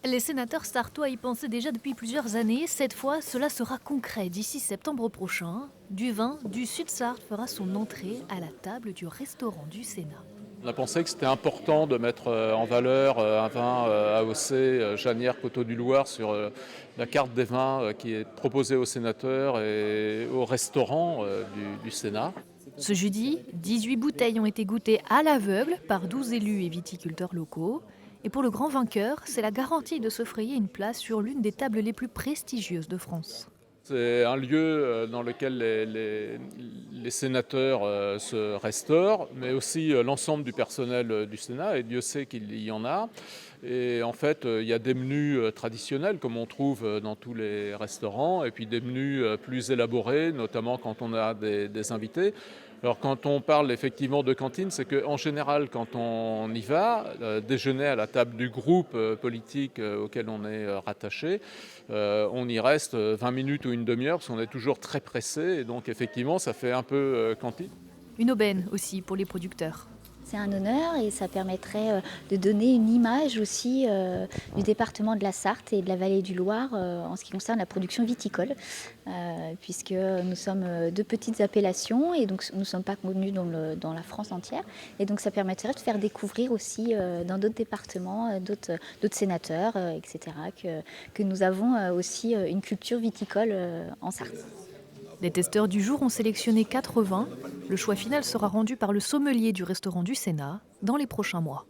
Les sénateurs sartois y pensaient déjà depuis plusieurs années. Cette fois, cela sera concret. D'ici septembre prochain, du vin du Sud-Sarthe fera son entrée à la table du restaurant du Sénat. On a pensé que c'était important de mettre en valeur un vin AOC Janière-Coteaux du Loir sur la carte des vins qui est proposée aux sénateurs et aux restaurants du Sénat. Ce jeudi, 18 bouteilles ont été goûtées à l'aveugle par 12 élus et viticulteurs locaux. Et pour le grand vainqueur, c'est la garantie de se frayer une place sur l'une des tables les plus prestigieuses de France. C'est un lieu dans lequel les sénateurs se restaurent, mais aussi l'ensemble du personnel du Sénat, et Dieu sait qu'il y en a. Et en fait, il y a des menus traditionnels, comme on trouve dans tous les restaurants, et puis des menus plus élaborés, notamment quand on a des invités. Alors quand on parle effectivement de cantine, c'est qu'en général, quand on y va, déjeuner à la table du groupe politique auquel on est rattaché, on y reste 20 minutes ou une demi-heure, parce qu'on est toujours très pressé, et donc effectivement, ça fait un peu cantine. Une aubaine aussi pour les producteurs. C'est un honneur et ça permettrait de donner une image aussi du département de la Sarthe et de la vallée du Loir en ce qui concerne la production viticole, puisque nous sommes deux petites appellations et donc nous ne sommes pas connus dans la France entière. Et donc ça permettrait de faire découvrir aussi dans d'autres départements, d'autres sénateurs, etc., que nous avons aussi une culture viticole en Sarthe. Les testeurs du jour ont sélectionné 4 vins. Le choix final sera rendu par le sommelier du restaurant du Sénat dans les prochains mois.